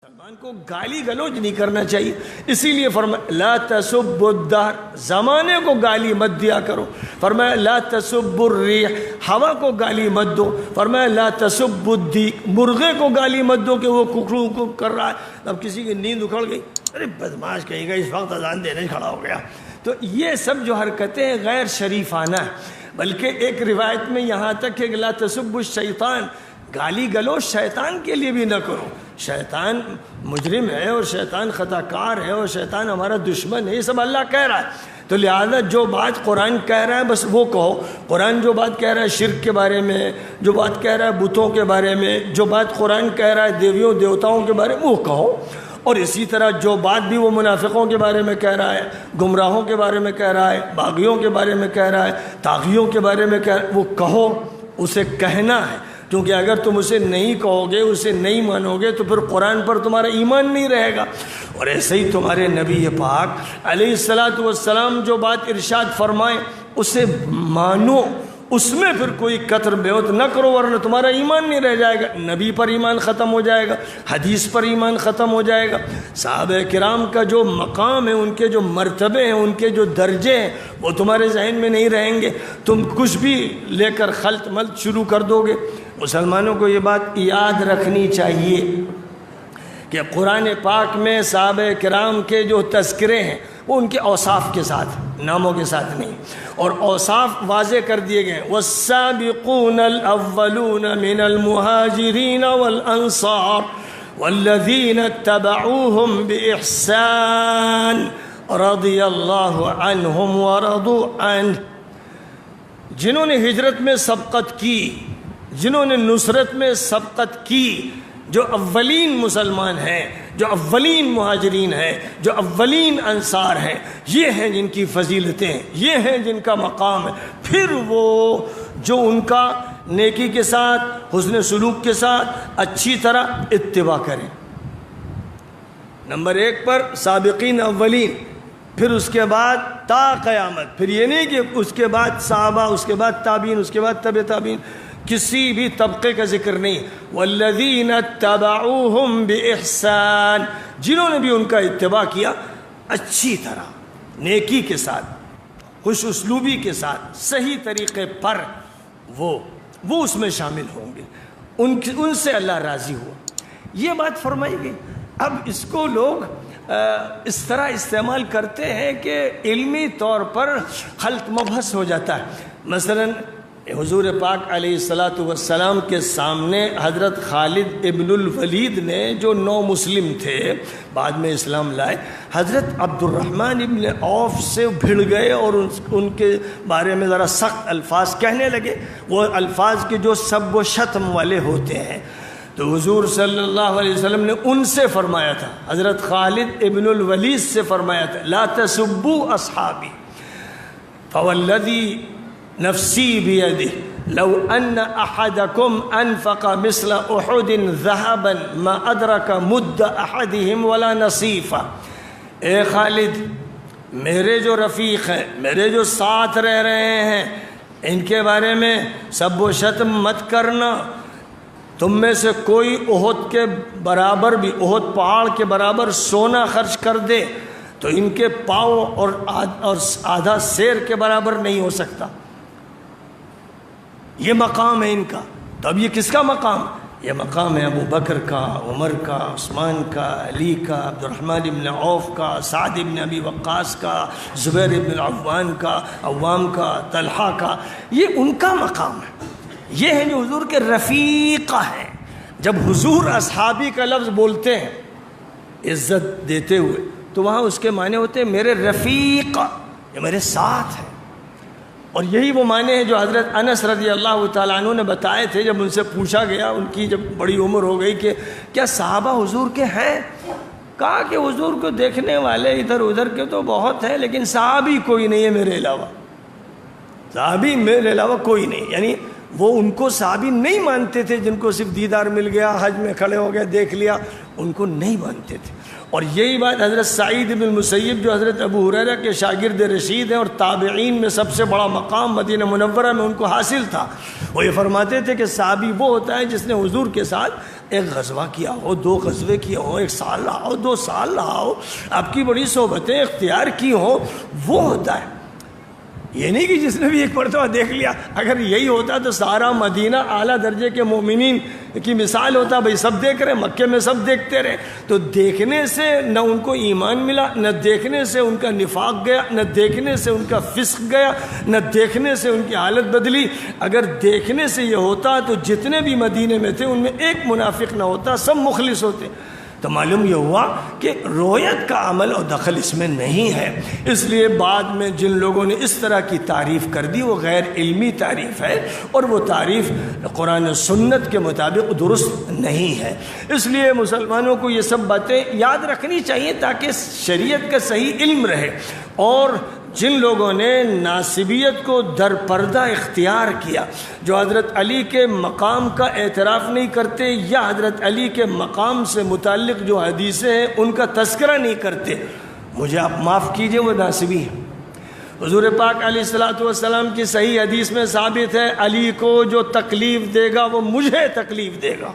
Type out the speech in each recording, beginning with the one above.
مسلمان کو گالی گلوچ نہیں کرنا چاہیے، اسی لیے فرمایا لا تسبوا الدہر، زمانے کو گالی مت دیا کرو. فرمایا لا تسبوا الریح، ہوا کو گالی مت دو. فرمایا لا تسبوا الدیک، مرغے کو گالی مت دو کہ وہ ککڑو کر رہا ہے. اب کسی کی نیند اکھڑ گئی، ارے بدماش کہیں گا اس وقت اذان دینے کھڑا ہو گیا. تو یہ سب جو حرکتیں غیر شریفانہ ہیں. بلکہ ایک روایت میں یہاں تک کہ لا تسبوا الشیطان، گالی گلوچ شیطان کے لیے بھی نہ کرو. شیطان مجرم ہے اور شیطان خطا کار ہے اور شیطان ہمارا دشمن ہے، یہ سب اللہ کہہ رہا ہے. تو لہذا جو بات قرآن کہہ رہا ہے بس وہ کہو. قرآن جو بات کہہ رہا ہے شرک کے بارے میں، جو بات کہہ رہا ہے بتوں کے بارے میں، جو بات قرآن کہہ رہا ہے دیویوں دیوتاؤں کے بارے میں وہ کہو. اور اسی طرح جو بات بھی وہ منافقوں کے بارے میں کہہ رہا ہے، گمراہوں کے بارے میں کہہ رہا ہے، باغیوں کے بارے میں کہہ رہا ہے، طاغیوں کے بارے میں کہہ رہا ہے، وہ کہو. اسے کہنا ہے، کیونکہ اگر تم اسے نہیں کہو گے، اسے نہیں مانو گے تو پھر قرآن پر تمہارا ایمان نہیں رہے گا. اور ایسے ہی تمہارے نبی پاک علیہ الصلاۃ والسلام جو بات ارشاد فرمائیں اسے مانو، اس میں پھر کوئی قطر بیعت نہ کرو، ورنہ تمہارا ایمان نہیں رہ جائے گا. نبی پر ایمان ختم ہو جائے گا، حدیث پر ایمان ختم ہو جائے گا. صحابہ کرام کا جو مقام ہے، ان کے جو مرتبے ہیں، ان کے جو درجے ہیں، وہ تمہارے ذہن میں نہیں رہیں گے. تم کچھ بھی لے کر خلط ملط شروع کر دو گے. مسلمانوں کو یہ بات یاد رکھنی چاہیے کہ قرآن پاک میں صحابہ کرام کے جو تذکرے ہیں وہ ان کے اوصاف کے ساتھ، ناموں کے ساتھ نہیں. اور اوصاف واضح کر دیے گئے. والسابقون الاولون من المہاجرین والانصار والذین اتبعوهم باحسان رضی اللہ عنہم ورضوا عنہ. جنہوں نے ہجرت میں سبقت کی، جنہوں نے نصرت میں سبقت کی، جو اولین مسلمان ہیں، جو اولین مہاجرین ہیں، جو اولین انصار ہیں، یہ ہیں جن کی فضیلتیں، یہ ہیں جن کا مقام ہے. پھر وہ جو ان کا نیکی کے ساتھ، حسن سلوک کے ساتھ اچھی طرح اتباع کریں. نمبر 1 پر سابقین اولین، پھر اس کے بعد تا قیامت. پھر یہ نہیں کہ اس کے بعد صحابہ، اس کے بعد تابعین، اس کے بعد تبع تابعین، کسی بھی طبقے کا ذکر نہیں. والذین اتبعوہم باحسان، جنہوں نے بھی ان کا اتباع کیا اچھی طرح، نیکی کے ساتھ، خوش اسلوبی کے ساتھ، صحیح طریقے پر، وہ اس میں شامل ہوں گے. ان سے اللہ راضی ہوا. یہ بات فرمائی گئی. اب اس کو لوگ اس طرح استعمال کرتے ہیں کہ علمی طور پر خلط مبحث ہو جاتا ہے. مثلاً حضور پاک علیہ الصلاۃ والسلام کے سامنے حضرت خالد ابن الولید نے، جو نو مسلم تھے، بعد میں اسلام لائے، حضرت عبد الرحمن ابن عوف سے بھڑ گئے اور ان کے بارے میں ذرا سخت الفاظ کہنے لگے. وہ الفاظ کے جو سب و شتم والے ہوتے ہیں. تو حضور صلی اللہ علیہ وسلم نے ان سے فرمایا تھا، حضرت خالد ابن الولید سے فرمایا تھا لا تسبوا اصحابی فوالذی نفسی بیدہ لو ان احدکم انفق مثل احد ذهبا ما ادرک مد احدهم ولا نصیفہ. اے خالد، میرے جو رفیق ہیں، میرے جو ساتھ رہ رہے ہیں، ان کے بارے میں سب و شتم مت کرنا. تم میں سے کوئی احد کے برابر بھی، احد پہاڑ کے برابر سونا خرچ کر دے تو ان کے پاؤں اور آدھا سیر کے برابر نہیں ہو سکتا. یہ مقام ہے ان کا. تو اب یہ کس کا مقام؟ یہ مقام ہے ابو بکر کا، عمر کا، عثمان کا، علی کا، عبد الرحمن ابن عوف کا، سعد ابن ابی وقاص کا، زبیر ابن العوام کا، عوام کا، طلحہ کا. یہ ان کا مقام ہے. یہ ہیں جو حضور کے رفیقہ ہیں. جب حضور اصحابی کا لفظ بولتے ہیں عزت دیتے ہوئے تو وہاں اس کے معنی ہوتے ہیں میرے رفیقہ، یہ میرے ساتھ ہیں. اور یہی وہ معنی ہیں جو حضرت انس رضی اللہ تعالیٰ عنہ نے بتائے تھے جب ان سے پوچھا گیا، ان کی جب بڑی عمر ہو گئی، کہ کیا صحابہ حضور کے ہیں؟ کہا کہ حضور کو دیکھنے والے ادھر ادھر کے تو بہت ہیں، لیکن صحابی کوئی نہیں ہے میرے علاوہ. صحابی میرے علاوہ کوئی نہیں. یعنی وہ ان کو صحابی نہیں مانتے تھے، جن کو صرف دیدار مل گیا، حج میں کھڑے ہو گئے دیکھ لیا، ان کو نہیں مانتے تھے۔ اور یہی بات حضرت سعید بن المسیب جو حضرت ابو ہریرہ کے شاگرد رشید ہیں اور تابعین میں سب سے بڑا مقام مدینہ منورہ میں ان کو حاصل تھا، وہ یہ فرماتے تھے کہ صحابی وہ ہوتا ہے جس نے حضور کے ساتھ ایک غزوہ کیا ہو، 2 غزوے کیے ہوں، 1 سال رہا ہو، 2 سال رہا ہو، آپ کی بڑی صحبتیں اختیار کی ہوں، وہ ہوتا ہے۔ یہ نہیں کہ جس نے بھی ایک مرتبہ دیکھ لیا۔ اگر یہی ہوتا تو سارا مدینہ اعلیٰ درجے کے مومنین کی مثال ہوتا، بھائی سب دیکھ رہے، مکے میں سب دیکھتے رہے۔ تو دیکھنے سے نہ ان کو ایمان ملا، نہ دیکھنے سے ان کا نفاق گیا، نہ دیکھنے سے ان کا فسق گیا، نہ دیکھنے سے ان کی حالت بدلی۔ اگر دیکھنے سے یہ ہوتا تو جتنے بھی مدینے میں تھے ان میں ایک منافق نہ ہوتا، سب مخلص ہوتے۔ تو معلوم یہ ہوا کہ رویت کا عمل اور دخل اس میں نہیں ہے۔ اس لیے بعد میں جن لوگوں نے اس طرح کی تعریف کر دی وہ غیر علمی تعریف ہے، اور وہ تعریف قرآن و سنت کے مطابق درست نہیں ہے۔ اس لیے مسلمانوں کو یہ سب باتیں یاد رکھنی چاہیے تاکہ شریعت کا صحیح علم رہے۔ اور جن لوگوں نے ناسبیت کو در پردہ اختیار کیا، جو حضرت علی کے مقام کا اعتراف نہیں کرتے یا حضرت علی کے مقام سے متعلق جو حدیثیں ہیں ان کا تذکرہ نہیں کرتے، مجھے آپ معاف کیجئے، وہ ناسبی ہیں۔ حضور پاک علیہ الصلوۃ والسلام کی صحیح حدیث میں ثابت ہے، علی کو جو تکلیف دے گا وہ مجھے تکلیف دے گا۔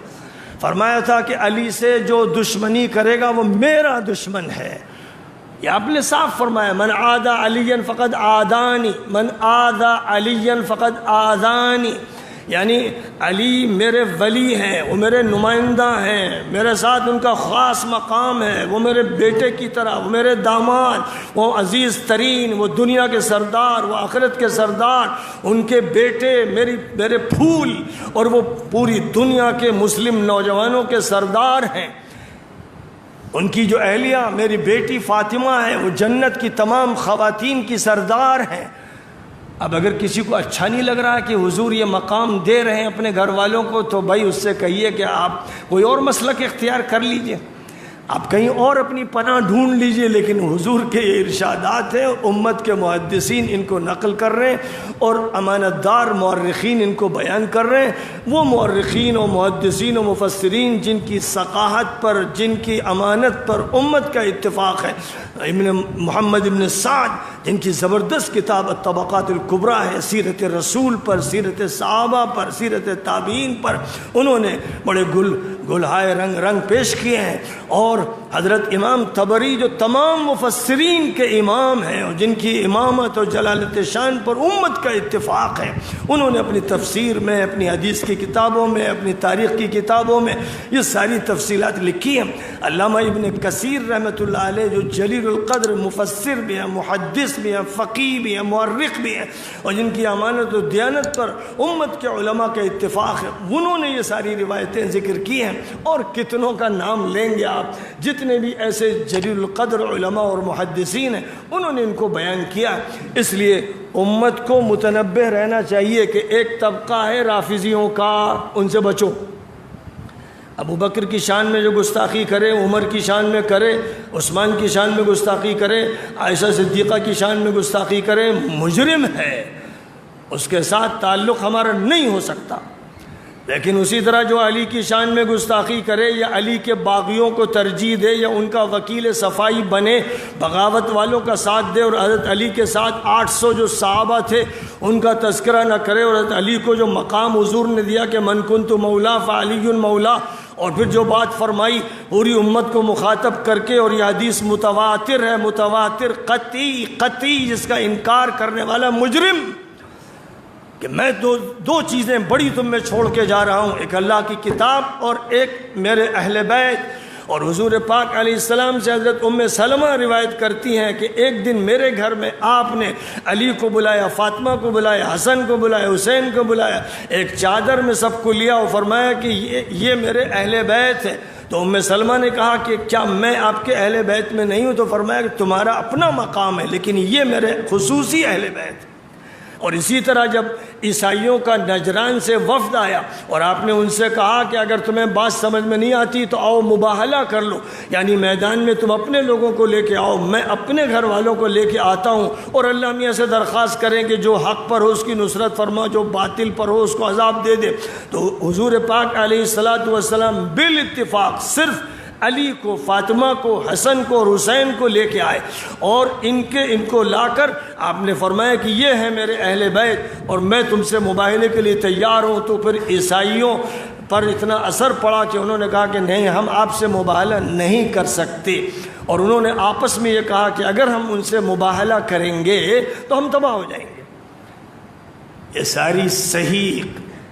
فرمایا تھا کہ علی سے جو دشمنی کرے گا وہ میرا دشمن ہے۔ یہ آپ نے صاف فرمایا، من عادى علیا فقد عادانی، من عادى علیا فقد آذانی، یعنی علی میرے ولی ہیں، وہ میرے نمائندہ ہیں، میرے ساتھ ان کا خاص مقام ہے، وہ میرے بیٹے کی طرح، وہ میرے داماد، وہ عزیز ترین، وہ دنیا کے سردار، وہ آخرت کے سردار، ان کے بیٹے میرے پھول، اور وہ پوری دنیا کے مسلم نوجوانوں کے سردار ہیں۔ ان کی جو اہلیہ میری بیٹی فاطمہ ہے وہ جنت کی تمام خواتین کی سردار ہیں۔ اب اگر کسی کو اچھا نہیں لگ رہا کہ حضور یہ مقام دے رہے ہیں اپنے گھر والوں کو، تو بھائی اس سے کہیے کہ آپ کوئی اور مسلک اختیار کر لیجئے، آپ کہیں اور اپنی پناہ ڈھونڈ لیجئے، لیکن حضور کے یہ ارشادات ہیں، امت کے محدثین ان کو نقل کر رہے ہیں اور امانت دار مورخین ان کو بیان کر رہے ہیں۔ وہ مورخین و محدثین و مفسرین جن کی ثقافت پر، جن کی امانت پر امت کا اتفاق ہے، ابن محمد ابن سعد جن کی زبردست کتاب الطبقات الکبریٰ ہے، سیرت رسول پر، سیرت صحابہ پر، سیرت تابعین پر، انہوں نے بڑے گلہائے رنگ پیش کیے ہیں۔ اور حضرت امام طبری جو تمام مفسرین کے امام ہیں اور جن کی امامت اور جلالت شان پر امت کا اتفاق ہے، انہوں نے اپنی تفسیر میں، اپنی حدیث کی کتابوں میں، اپنی تاریخ کی کتابوں میں یہ ساری تفصیلات لکھی ہیں۔ علامہ ابن کثیر رحمۃ اللہ علیہ جو جلیل القدر مفسر بھی ہیں، محدث بھی ہیں، فقیہ بھی ہیں، مورخ بھی ہیں، اور جن کی امانت و دیانت پر امت کے علماء کا اتفاق ہے، انہوں نے یہ ساری روایتیں ذکر کی ہیں۔ اور کتنوں کا نام لیں گے آپ، جتنے بھی ایسے جلیل القدر علماء اور محدثین ہیں انہوں نے ان کو بیان کیا۔ اس لیے امت کو متنبہ رہنا چاہیے کہ ایک طبقہ ہے رافضیوں کا، ان سے بچو۔ ابو بکر کی شان میں جو گستاخی کرے، عمر کی شان میں کرے، عثمان کی شان میں گستاخی کرے، عائشہ صدیقہ کی شان میں گستاخی کرے، مجرم ہے، اس کے ساتھ تعلق ہمارا نہیں ہو سکتا۔ لیکن اسی طرح جو علی کی شان میں گستاخی کرے یا علی کے باغیوں کو ترجیح دے یا ان کا وکیل صفائی بنے، بغاوت والوں کا ساتھ دے، اور حضرت علی کے ساتھ 800 جو صحابہ تھے ان کا تذکرہ نہ کرے، اور حضرت علی کو جو مقام حضور نے دیا کہ من کنت مولا فعلی مولا، اور پھر جو بات فرمائی پوری امت کو مخاطب کر کے، اور یہ حدیث متواتر ہے، متواتر قطعی جس کا انکار کرنے والا مجرم، کہ میں دو چیزیں بڑی تم میں چھوڑ کے جا رہا ہوں، ایک اللہ کی کتاب اور ایک میرے اہل بیت۔ اور حضور پاک علیہ السلام سے حضرت ام سلمہ روایت کرتی ہیں کہ ایک دن میرے گھر میں آپ نے علی کو بلایا، فاطمہ کو بلایا، حسن کو بلایا، حسین کو بلایا، ایک چادر میں سب کو لیا اور فرمایا کہ یہ میرے اہل بیت ہے۔ تو ام سلمہ نے کہا کہ کیا میں آپ کے اہل بیت میں نہیں ہوں؟ تو فرمایا کہ تمہارا اپنا مقام ہے لیکن یہ میرے خصوصی اہل بیت۔ اور اسی طرح جب عیسائیوں کا نجران سے وفد آیا اور آپ نے ان سے کہا کہ اگر تمہیں بات سمجھ میں نہیں آتی تو آؤ مباہلہ کر لو، یعنی میدان میں تم اپنے لوگوں کو لے کے آؤ، میں اپنے گھر والوں کو لے کے آتا ہوں، اور اللہ میاں سے درخواست کریں کہ جو حق پر ہو اس کی نصرت فرما، جو باطل پر ہو اس کو عذاب دے دے۔ تو حضور پاک علیہ الصلاۃ والسلام بالاتفاق صرف علی کو، فاطمہ کو، حسن کو اور حسین کو لے کے آئے، اور ان کو لا کر آپ نے فرمایا کہ یہ ہے میرے اہل بیت اور میں تم سے مباہلے کے لیے تیار ہوں۔ تو پھر عیسائیوں پر اتنا اثر پڑا کہ انہوں نے کہا کہ نہیں، ہم آپ سے مباہلہ نہیں کر سکتے، اور انہوں نے آپس میں یہ کہا کہ اگر ہم ان سے مباہلہ کریں گے تو ہم تباہ ہو جائیں گے۔ یہ ساری صحیح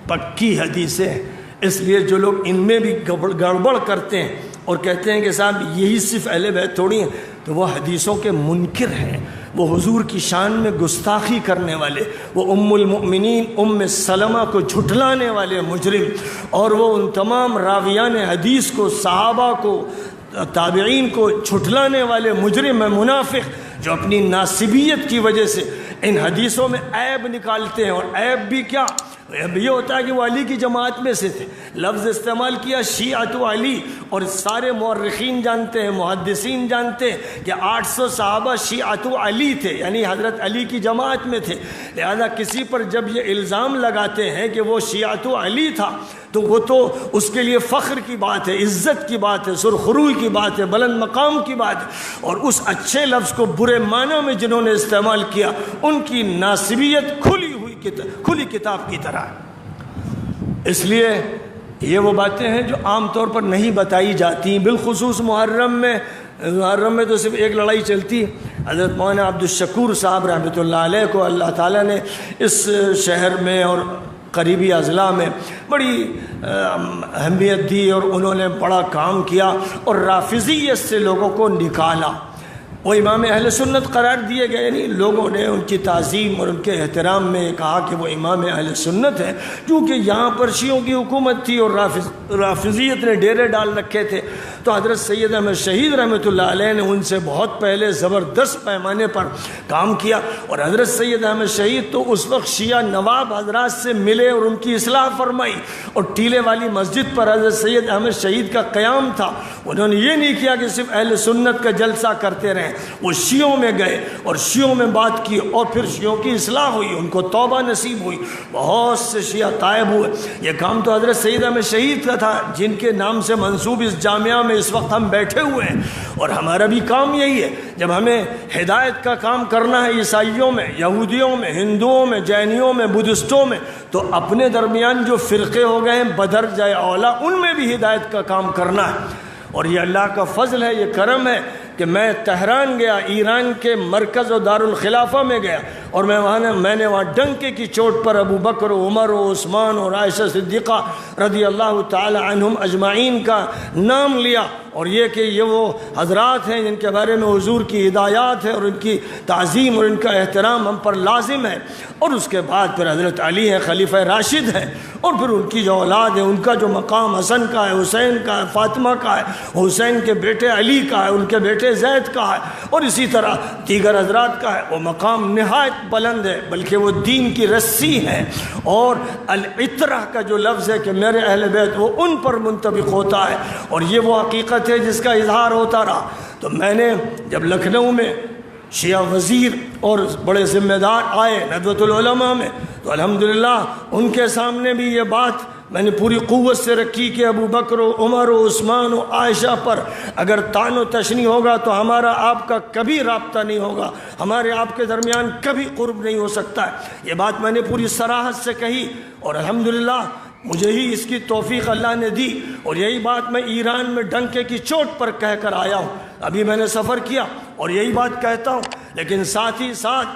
پکی حدیثیں، اس لیے جو لوگ ان میں بھی گڑبڑ کرتے ہیں اور کہتے ہیں کہ صاحب یہی صرف اہل بیت تھوڑی ہیں، تو وہ حدیثوں کے منکر ہیں، وہ حضور کی شان میں گستاخی کرنے والے، وہ ام المؤمنین ام سلمہ کو جھٹلانے والے مجرم، اور وہ ان تمام راویان حدیث کو، صحابہ کو، تابعین کو جھٹلانے والے مجرم ہیں، منافق، جو اپنی ناسبیت کی وجہ سے ان حدیثوں میں عیب نکالتے ہیں۔ اور عیب بھی کیا؟ اب یہ ہوتا ہے کہ وہ علی کی جماعت میں سے تھے، لفظ استعمال کیا شیعۃ علی، اور سارے مورخین جانتے ہیں، محدثین جانتے ہیں کہ 800 صحابہ شیعۃ علی تھے، یعنی حضرت علی کی جماعت میں تھے۔ لہذا کسی پر جب یہ الزام لگاتے ہیں کہ وہ شیعۃ علی تھا تو وہ تو اس کے لیے فخر کی بات ہے، عزت کی بات ہے، سرخروئی کی بات ہے، بلند مقام کی بات ہے، اور اس اچھے لفظ کو برے معنوں میں جنہوں نے استعمال کیا ان کی ناسبیت کھلی کتاب کی طرح ہے۔ اس لیے یہ وہ باتیں ہیں جو عام طور پر نہیں بتائی جاتی، بالخصوص محرم میں تو صرف ایک لڑائی چلتی ہے۔ حضرت مولانا عبد الشکور صاحب رحمۃ اللہ علیہ کو اللہ تعالیٰ نے اس شہر میں اور قریبی اضلاع میں بڑی اہمیت دی، اور انہوں نے بڑا کام کیا اور رافضیت سے لوگوں کو نکالا۔ وہ امام اہل سنت قرار دیے گئے، یعنی لوگوں نے ان کی تعظیم اور ان کے احترام میں کہا کہ وہ امام اہل سنت ہے، کیونکہ یہاں پر شیعوں کی حکومت تھی اور رافضیت نے ڈیرے ڈال رکھے تھے۔ تو حضرت سید احمد شہید رحمۃ اللہ علیہ نے ان سے بہت پہلے زبردست پیمانے پر کام کیا، اور حضرت سید احمد شہید تو اس وقت شیعہ نواب حضرات سے ملے اور ان کی اصلاح فرمائی، اور ٹیلے والی مسجد پر حضرت سید احمد شہید کا قیام تھا۔ انہوں نے یہ نہیں کیا کہ صرف اہل سنت کا جلسہ کرتے رہیں، وہ شیعوں میں گئے اور شیعوں میں بات کی، اور پھر شیعوں کی اصلاح ہوئی، ان کو توبہ نصیب ہوئی، بہت سے شیعہ طائب ہوئے۔ یہ کام تو حضرت سید احمد شہید کا تھا، جن کے نام سے منسوب اس جامعہ میں اس وقت ہم بیٹھے ہوئے ہیں، اور ہمارا بھی کام یہی ہے۔ جب ہمیں ہدایت کا کام کرنا ہے عیسائیوں میں، یہودیوں میں، ہندوؤں میں، جینیوں میں، بدھسٹوں میں، تو اپنے درمیان جو فرقے ہو گئے ہیں بدرجہ اولا ان میں بھی ہدایت کا کام کرنا ہے۔ اور یہ اللہ کا فضل ہے، یہ کرم ہے کہ میں تہران گیا، ایران کے مرکز و دارالخلافہ میں گیا، اور میں نے وہاں ڈنکے کی چوٹ پر ابو بکر و عمر و عثمان اور عائشہ صدیقہ رضی اللہ تعالی عنہم اجمعین کا نام لیا، اور یہ کہ یہ وہ حضرات ہیں جن کے بارے میں حضور کی ہدایات ہے اور ان کی تعظیم اور ان کا احترام ہم پر لازم ہے۔ اور اس کے بعد پھر حضرت علی ہے، خلیفہ راشد ہے، اور پھر ان کی جو اولاد ہے ان کا جو مقام حسن کا ہے، حسین کا ہے، فاطمہ کا ہے، حسین کے بیٹے علی کا ہے، ان کے بیٹے زید کا ہے، اور اسی طرح دیگر حضرات کا ہے۔ وہ مقام نہایت بلند ہے، بلکہ وہ دین کی رسی ہے، اور العطرہ کا جو لفظ ہے کہ میرے اہل بیت، وہ ان پر منطبق ہوتا ہے، اور یہ وہ حقیقت ہے جس کا اظہار ہوتا رہا۔ تو میں نے جب لکھنؤ میں شیعہ وزیر اور بڑے ذمہ دار آئے ندوۃ العلماء میں، تو الحمدللہ ان کے سامنے بھی یہ بات میں نے پوری قوت سے رکھی کہ ابو بکر و عمر و عثمان و عائشہ پر اگر طعن و تشنیع ہوگا تو ہمارا آپ کا کبھی رابطہ نہیں ہوگا، ہمارے آپ کے درمیان کبھی قرب نہیں ہو سکتا ہے۔ یہ بات میں نے پوری صراحت سے کہی، اور الحمدللہ مجھے ہی اس کی توفیق اللہ نے دی، اور یہی بات میں ایران میں ڈنکے کی چوٹ پر کہہ کر آیا ہوں۔ ابھی میں نے سفر کیا اور یہی بات کہتا ہوں، لیکن ساتھ ہی ساتھ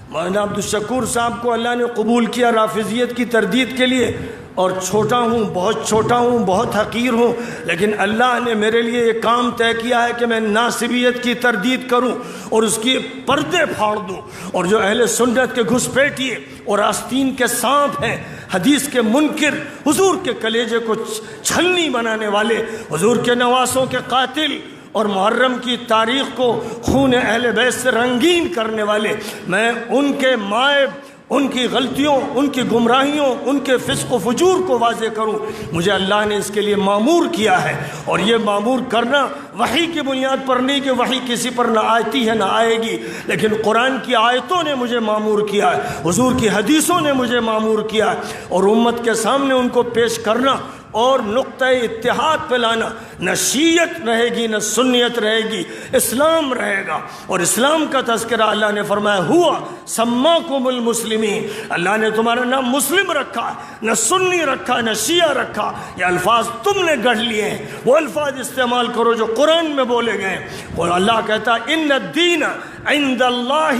مولانا عبد الشکور صاحب کو اللہ نے قبول کیا رافضیت کی تردید کے لیے، اور چھوٹا ہوں، بہت چھوٹا ہوں، بہت حقیر ہوں، لیکن اللہ نے میرے لیے یہ کام طے کیا ہے کہ میں ناسبیت کی تردید کروں اور اس کی پردے پھاڑ دوں، اور جو اہل سنت کے گھسپیٹیے اور آستین کے سانپ ہیں، حدیث کے منکر، حضور کے کلیجے کو چھلنی بنانے والے، حضور کے نواسوں کے قاتل، اور محرم کی تاریخ کو خون اہل بیت سے رنگین کرنے والے، میں ان کے مائب، ان کی غلطیوں، ان کی گمراہیوں، ان کے فسق و فجور کو واضح کروں۔ مجھے اللہ نے اس کے لیے معمور کیا ہے، اور یہ معمور کرنا وحی کی بنیاد پر نہیں کہ وحی کسی پر نہ آتی ہے نہ آئے گی، لیکن قرآن کی آیتوں نے مجھے معمور کیا ہے، حضور کی حدیثوں نے مجھے معمور کیا ہے، اور امت کے سامنے ان کو پیش کرنا اور نقطہ اتحاد پہ لانا۔ نہ شیعت رہے گی نہ سنیت رہے گی، اسلام رہے گا، اور اسلام کا تذکرہ اللہ نے فرمایا ہوا سماکم المسلمین، اللہ نے تمہارا نام مسلم رکھا، نہ سنی رکھا نہ شیعہ رکھا، یہ الفاظ تم نے گڑھ لیے ہیں، وہ الفاظ استعمال کرو جو قرآن میں بولے گئے ہیں۔ اور اللہ کہتا ہے ان الدین عند اللہ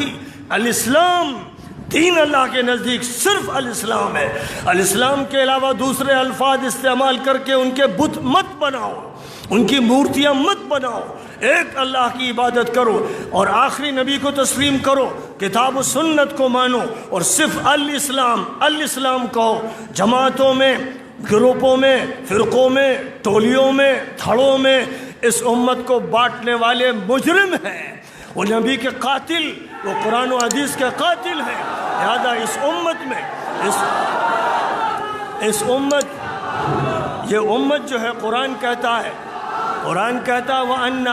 الاسلام، دین اللہ کے نزدیک صرف الاسلام ہے، الاسلام کے علاوہ دوسرے الفاظ استعمال کر کے ان کے بت مت بناؤ، ان کی مورتیاں مت بناؤ، ایک اللہ کی عبادت کرو، اور آخری نبی کو تسلیم کرو، کتاب و سنت کو مانو، اور صرف الاسلام الاسلام کہو۔ جماعتوں میں، گروپوں میں، فرقوں میں، ٹولیوں میں، دھڑوں میں اس امت کو بانٹنے والے مجرم ہیں، وہ نبی کے قاتل، وہ قرآن و حدیث کے قاتل ہیں۔ لہذا اس امت میں اس امت، یہ امت جو ہے قرآن کہتا ہے وَأَنَّ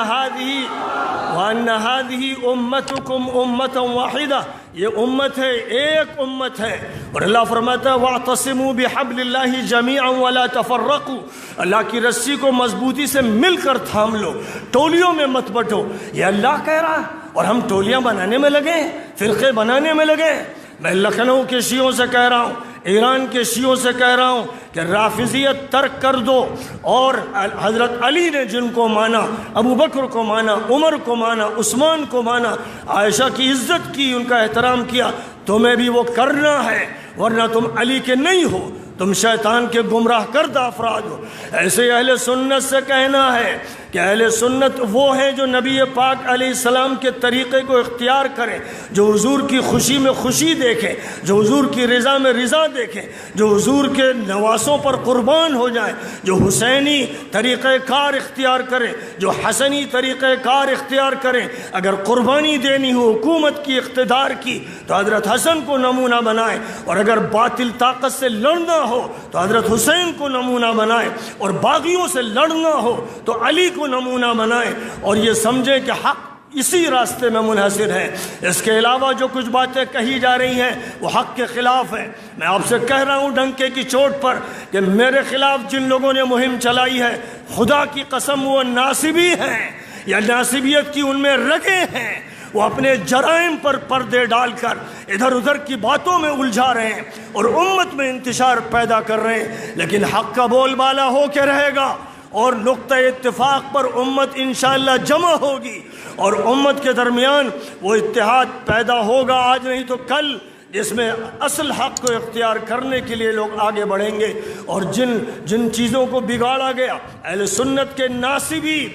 هَذِهِ أُمَّتُكُمْ أُمَّةً وَاحِدَةً، یہ امت ہے، ایک امت ہے، اور اللہ فرماتا ہے وَاعْتَصِمُوا بِحَبْلِ اللَّهِ جَمِيعًا وَلَا تَفَرَّقُوا، اللہ کی رسی کو مضبوطی سے مل کر تھام لو، ٹولیوں میں مت بٹو۔ یہ اللہ کہہ رہا ہے، اور ہم ٹولیاں بنانے میں لگے ہیں، فرقے بنانے میں لگے ہیں۔ میں لکھنؤ کے شیعوں سے کہہ رہا ہوں، ایران کے شیعوں سے کہہ رہا ہوں کہ رافضیت ترک کر دو، اور حضرت علی نے جن کو مانا، ابو بکر کو مانا، عمر کو مانا، عثمان کو مانا، عائشہ کی عزت کی، ان کا احترام کیا، تمہیں بھی وہ کرنا ہے، ورنہ تم علی کے نہیں ہو، تم شیطان کے گمراہ کردہ افراد ہو۔ ایسے اہل سنت سے کہنا ہے کہ اہل سنت وہ ہیں جو نبی پاک علیہ السلام کے طریقے کو اختیار کریں، جو حضور کی خوشی میں خوشی دیکھیں، جو حضور کی رضا میں رضا دیکھیں، جو حضور کے نواسوں پر قربان ہو جائیں، جو حسینی طریقہ کار اختیار کریں، جو حسنی طریقہ کار اختیار کریں۔ اگر قربانی دینی ہو حکومت کی، اقتدار کی، تو حضرت حسن کو نمونہ بنائیں، اور اگر باطل طاقت سے لڑنا ہو تو حضرت حسین کو نمونہ بنائیں، اور باغیوں سے لڑنا ہو تو علی کو نمونہ بنائیں، اور یہ سمجھیں کہ حق اسی راستے میں منحصر ہے، اس کے علاوہ جو کچھ باتیں کہی جا رہی ہیں وہ حق کے خلاف ہیں۔ میں آپ سے کہہ رہا ہوں ڈنکے کی چوٹ پر کہ میرے خلاف جن لوگوں نے مہم چلائی ہے، خدا کی قسم وہ ناصبی ہیں، یا ناصبیت کی ان میں رگیں ہیں، وہ اپنے جرائم پر پردے ڈال کر ادھر ادھر کی باتوں میں الجھا رہے ہیں اور امت میں انتشار پیدا کر رہے ہیں، لیکن حق کا بول بالا ہو کے رہے گا، اور نقطہ اتفاق پر امت انشاءاللہ جمع ہوگی، اور امت کے درمیان وہ اتحاد پیدا ہوگا، آج نہیں تو کل، جس میں اصل حق کو اختیار کرنے کے لیے لوگ آگے بڑھیں گے۔ اور جن چیزوں کو بگاڑا گیا، اہل سنت کے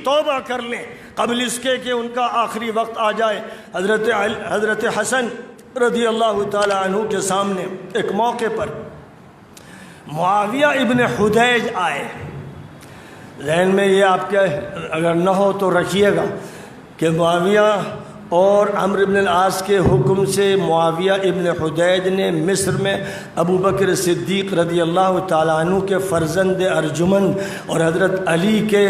توبہ کر لیں قبل اس کے کہ ان کا آخری وقت آ جائے۔ حضرت حسن رضی اللہ تعالی عنہ کے سامنے ایک موقع پر معاویہ ابن حدیج آئے۔ ذہن میں یہ آپ کے اگر نہ ہو تو رکھیے گا کہ معاویہ اور عمرو بن العاص کے حکم سے معاویہ ابن حدیج نے مصر میں ابو بکر صدیق رضی اللہ تعالیٰ عنہ کے فرزند ارجمند اور حضرت علی کے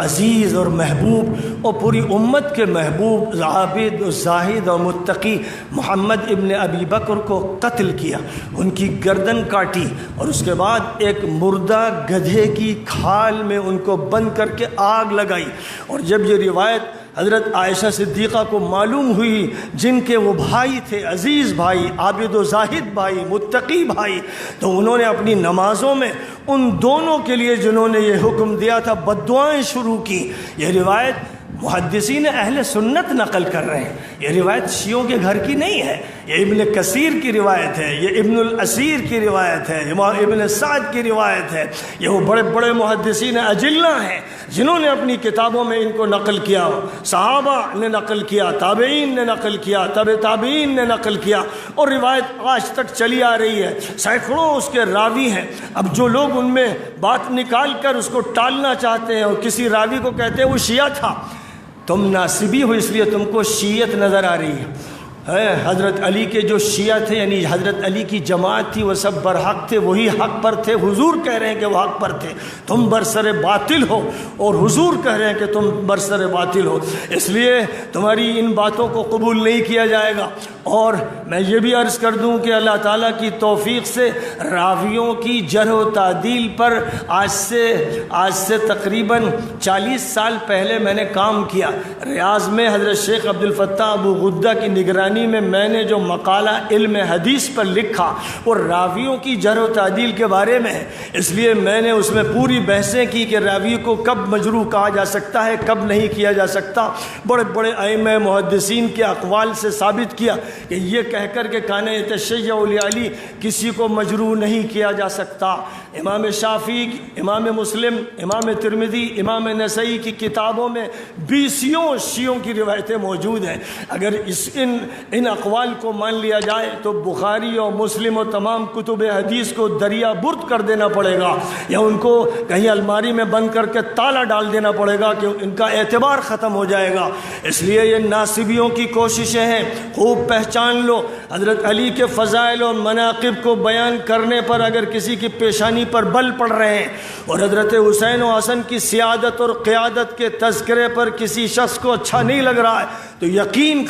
عزیز اور محبوب اور پوری امت کے محبوب عابد زاہد اور متقی محمد ابن ابی بکر کو قتل کیا، ان کی گردن کاٹی، اور اس کے بعد ایک مردہ گدھے کی کھال میں ان کو بند کر کے آگ لگائی۔ اور جب یہ روایت حضرت عائشہ صدیقہ کو معلوم ہوئی، جن کے وہ بھائی تھے، عزیز بھائی، عابد و زاہد بھائی، متقی بھائی، تو انہوں نے اپنی نمازوں میں ان دونوں کے لیے جنہوں نے یہ حکم دیا تھا بد دعائیں شروع کی۔ یہ روایت محدثین اہل سنت نقل کر رہے ہیں، یہ روایت شیعوں کے گھر کی نہیں ہے، یہ ابن کثیر کی روایت ہے، یہ ابن الاسیر کی روایت ہے، ابن سعد کی روایت ہے، یہ وہ بڑے بڑے محدثین اجلہ ہیں جنہوں نے اپنی کتابوں میں ان کو نقل کیا، صحابہ نے نقل کیا، تابعین نے نقل کیا، تابع تابعین نے نقل کیا، اور روایت آج تک چلی آ رہی ہے، سینکڑوں اس کے راوی ہیں۔ اب جو لوگ ان میں بات نکال کر اس کو ٹالنا چاہتے ہیں اور کسی راوی کو کہتے ہیں وہ شیعہ تھا، تم ناصبی ہو اس لیے تم کو شیعت نظر آ رہی ہے، ہے حضرت علی کے جو شیعہ تھے، یعنی حضرت علی کی جماعت تھی، وہ سب برحق تھے، وہی حق پر تھے۔ حضور کہہ رہے ہیں کہ وہ حق پر تھے، تم برسر باطل ہو، اور حضور کہہ رہے ہیں کہ تم برسر باطل ہو، اس لیے تمہاری ان باتوں کو قبول نہیں کیا جائے گا۔ اور میں یہ بھی عرض کر دوں کہ اللہ تعالیٰ کی توفیق سے راویوں کی جرح و تعدیل پر آج سے تقریباً 40 سال پہلے میں نے کام کیا۔ ریاض میں حضرت شیخ عبد الفتاح ابو غدہ کی نگرانی میں نے جو مقالہ علم حدیث پر لکھا وہ راویوں کی جرح و تعدیل کے بارے میں ہے، اس لیے میں نے اس میں پوری بحثیں کی کہ راوی کو کب مجروح کہا جا سکتا ہے، کب نہیں کیا جا سکتا۔ بڑے بڑے ائمہ محدثین کے اقوال سے ثابت کیا کہ یہ کہہ کر کہ کان یتشیع لعلی، کسی کو مجروح نہیں کیا جا سکتا۔ امام شافعی، امام مسلم، امام ترمذی، امام نسائی کی کتابوں میں 20 شیعوں کی روایتیں موجود ہیں۔ اگر ان اقوال کو مان لیا جائے تو بخاری اور مسلم اور تمام کتب حدیث کو دریا برد کر دینا پڑے گا، یا ان کو کہیں الماری میں بند کر کے تالا ڈال دینا پڑے گا کہ ان کا اعتبار ختم ہو جائے گا۔ اس لیے یہ ناصبیوں کی کوششیں ہیں، خوب پہچان لو۔ حضرت علی کے فضائل اور مناقب کو بیان کرنے پر اگر کسی کی پیشانی پر بل پڑ رہے ہیں، اور حضرت حسین و حسن کی سیادت اور قیادت کے تذکرے پر کسی شخص کو اچھا نہیں لگ رہا ہے، تو یقین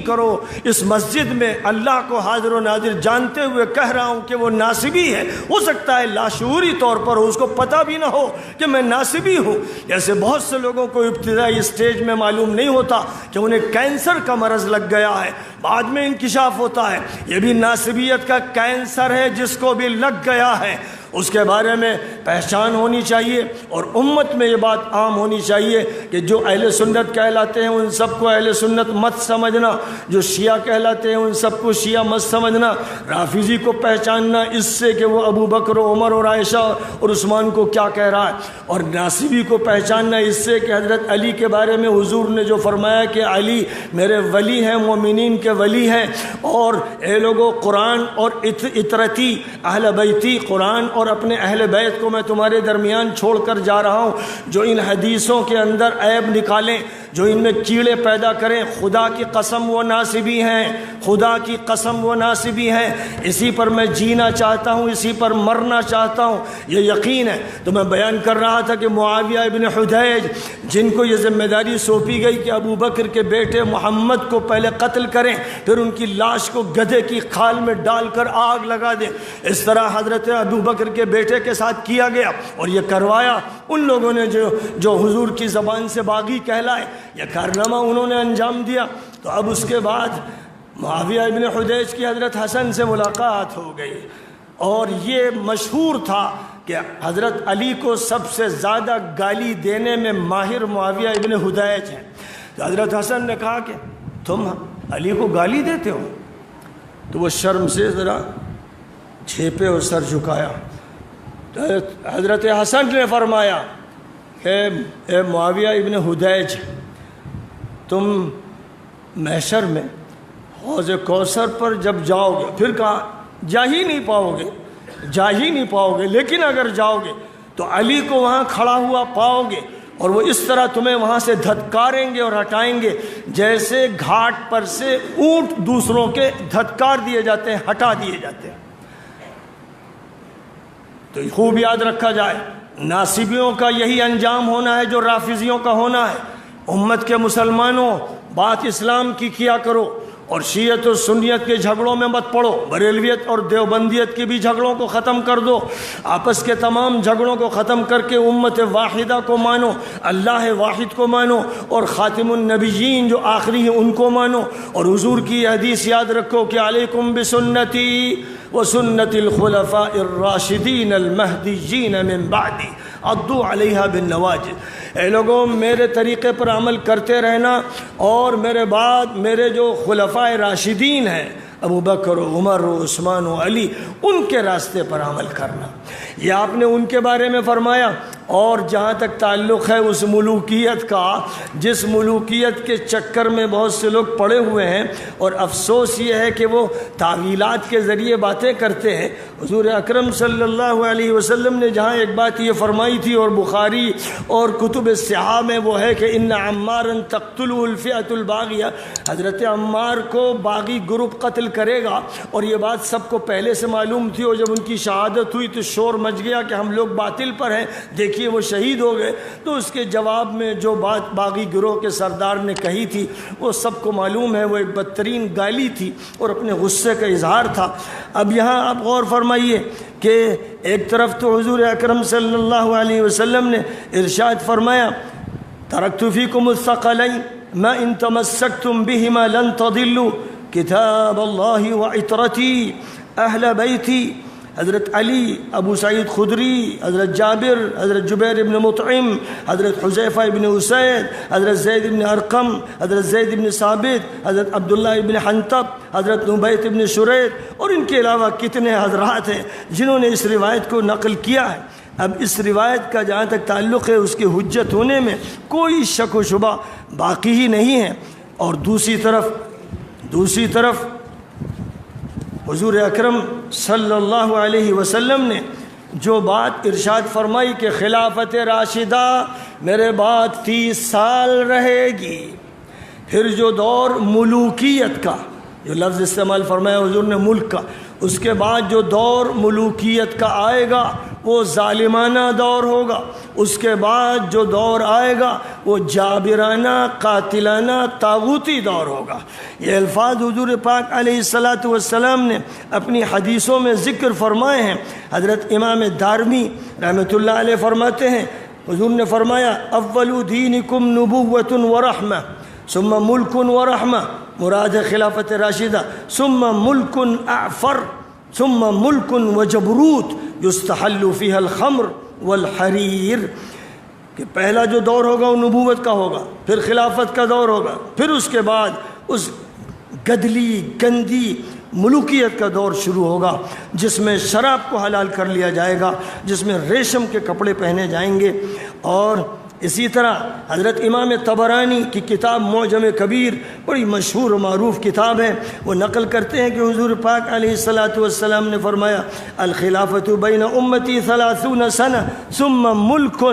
کرو اس مسجد میں اللہ کو حاضر و ناظر جانتے ہوئے کہہ رہا ہوں کہ وہ ناصبی ہے۔ ہو سکتا ہے لاشعوری طور پر اس کو پتہ بھی نہ ہو کہ میں ناصبی ہوں، جیسے بہت سے لوگوں کو ابتدائی اسٹیج میں معلوم نہیں ہوتا کہ انہیں کینسر کا مرض لگ گیا ہے، بعد میں انکشاف ہوتا ہے یہ بھی ناصبیت کا کینسر ہے جس کو بھی لگ گیا ہے۔ اس کے بارے میں پہچان ہونی چاہیے، اور امت میں یہ بات عام ہونی چاہیے کہ جو اہل سنت کہلاتے ہیں ان سب کو اہل سنت مت سمجھنا، جو شیعہ کہلاتے ہیں ان سب کو شیعہ مت سمجھنا، رافضی کو پہچاننا اس سے کہ وہ ابو بکر و عمر اور عائشہ اور عثمان کو کیا کہہ رہا ہے، اور ناصبی کو پہچاننا اس سے کہ حضرت علی کے بارے میں حضور نے جو فرمایا کہ علی میرے ولی ہیں، مومنین کے ولی ہیں، اور اے لوگوں قرآن اور اطرتی اہل بیتی، قرآن اور اپنے اہل بیت کو میں تمہارے درمیان چھوڑ کر جا رہا ہوں، جو ان حدیثوں کے اندر عیب نکالیں، جو ان میں کیڑے پیدا کریں، خدا کی قسم وہ ناصبی ہیں، خدا کی قسم وہ ناصبی ہیں۔ اسی پر میں جینا چاہتا ہوں، اسی پر مرنا چاہتا ہوں، یہ یقین ہے۔ تو میں بیان کر رہا تھا کہ معاویہ ابن حدیج جن کو یہ ذمہ داری سونپی گئی کہ ابو بکر کے بیٹے محمد کو پہلے قتل کریں، پھر ان کی لاش کو گدھے کی کھال میں ڈال کر آگ لگا دیں، اس طرح حضرت ابو بکر کے بیٹے کے ساتھ کیا گیا، اور یہ کروایا ان لوگوں نے جو حضور کی زبان سے باغی کہلائے، یہ کارنامہ انہوں نے انجام دیا۔ تو اب اس کے بعد معاویہ ابن حدیج کی حضرت حسن سے ملاقات ہو گئی، اور یہ مشہور تھا کہ حضرت علی کو سب سے زیادہ گالی دینے میں ماہر معاویہ ابن حدیج ہیں۔ تو حضرت حسن نے کہا کہ تم علی کو گالی دیتے ہو؟ تو وہ شرم سے ذرا جھیپے اور سر جھکایا۔ تو حضرت حسن نے فرمایا کہ اے معاویہ ابن حدیج، تم محشر میں حوض کوثر پر جب جاؤ گے، پھر کہا جا ہی نہیں پاؤ گے، لیکن اگر جاؤ گے تو علی کو وہاں کھڑا ہوا پاؤ گے، اور وہ اس طرح تمہیں وہاں سے دھتکاریں گے اور ہٹائیں گے جیسے گھاٹ پر سے اونٹ دوسروں کے دھتکار دیے جاتے ہیں، ہٹا دیے جاتے ہیں۔ تو خوب یاد رکھا جائے، ناصبیوں کا یہی انجام ہونا ہے جو رافضیوں کا ہونا ہے۔ امت کے مسلمانوں بات اسلام کی کیا کرو، اور شیعت و سنیت کے جھگڑوں میں مت پڑو، بریلویت اور دیوبندیت کے بھی جھگڑوں کو ختم کر دو، آپس کے تمام جھگڑوں کو ختم کر کے امت واحدہ کو مانو، اللہ واحد کو مانو، اور خاتم النبیین جو آخری ہیں ان کو مانو، اور حضور کی حدیث یاد رکھو کہ علیکم بسنتی وسنت الخلفاء الراشدین المہدیین من بعدی عضوا علیہا بالنواجذ۔ اے لوگوں میرے طریقے پر عمل کرتے رہنا، اور میرے بعد میرے جو خلفاء راشدین ہیں ابو بکر و عمر و عثمان و علی، ان کے راستے پر عمل کرنا، یہ آپ نے ان کے بارے میں فرمایا۔ اور جہاں تک تعلق ہے اس ملوکیت کا، جس ملوکیت کے چکر میں بہت سے لوگ پڑے ہوئے ہیں، اور افسوس یہ ہے کہ وہ تعویلات کے ذریعے باتیں کرتے ہیں، حضور اکرم صلی اللہ علیہ وسلم نے جہاں ایک بات یہ فرمائی تھی اور بخاری اور کتب صحاح میں وہ ہے کہ ان عمارا تقتلہ الفئۃ الباغیہ، حضرت عمار کو باغی گروپ قتل کرے گا، اور یہ بات سب کو پہلے سے معلوم تھی، اور جب ان کی شہادت ہوئی تو شور مچ گیا کہ ہم لوگ باطل پر ہیں، دیکھیے وہ شہید ہو گئے۔ تو اس کے جواب میں جو بات باغی گروہ کے سردار نے کہی تھی وہ سب کو معلوم ہے، وہ ایک بدترین گالی تھی اور اپنے غصے کا اظہار تھا۔ اب یہاں آپ غور فرمائیے کہ ایک طرف تو حضور اکرم صلی اللہ علیہ وسلم نے ارشاد فرمایا ترکت فیکم الثقلین ما ان تمسکتم بہما لن تضلوا کتاب اللہ وعطرتی اہل بیتی، حضرت علی، ابو سعید خدری، حضرت جابر، حضرت جبیر بن مطعم، حضرت حذیفہ بن اسید، حضرت زید بن ارقم، حضرت زید بن ثابت، حضرت عبداللہ بن حنطب، حضرت نبیت بن شرید، اور ان کے علاوہ کتنے حضرات ہیں جنہوں نے اس روایت کو نقل کیا ہے۔ اب اس روایت کا جہاں تک تعلق ہے اس کی حجت ہونے میں کوئی شک و شبہ باقی ہی نہیں ہے۔ اور دوسری طرف حضور اکرم صلی اللہ علیہ وسلم نے جو بات ارشاد فرمائی کہ خلافت راشدہ میرے بعد 30 سال رہے گی، پھر جو دور ملوکیت کا، جو لفظ استعمال فرمایا حضور نے ملک کا، اس کے بعد جو دور ملوکیت کا آئے گا وہ ظالمانہ دور ہوگا، اس کے بعد جو دور آئے گا وہ جابرانہ قاتلانہ طاغوتی دور ہوگا۔ یہ الفاظ حضور پاک علیہ السلام نے اپنی حدیثوں میں ذکر فرمائے ہیں۔ حضرت امام دارمی رحمۃ اللہ علیہ فرماتے ہیں حضور نے فرمایا اول دینکم نبوۃ ورحمہ ثم ملک ورحمہ، مراد خلافت راشدہ، ثم ملک اعفر ثم ملک وجبروت یستحل فیہ الخمر والحریر، کہ پہلا جو دور ہوگا وہ نبوت کا ہوگا، پھر خلافت کا دور ہوگا، پھر اس کے بعد اس گدلی گندی ملوکیت کا دور شروع ہوگا جس میں شراب کو حلال کر لیا جائے گا، جس میں ریشم کے کپڑے پہنے جائیں گے۔ اور اسی طرح حضرت امام طبرانی کی کتاب معجم کبیر بڑی مشہور و معروف کتاب ہے، وہ نقل کرتے ہیں کہ حضور پاک علیہ السلام نے فرمایا الخلافۃ بین امتی 30 سنہ ثم ملک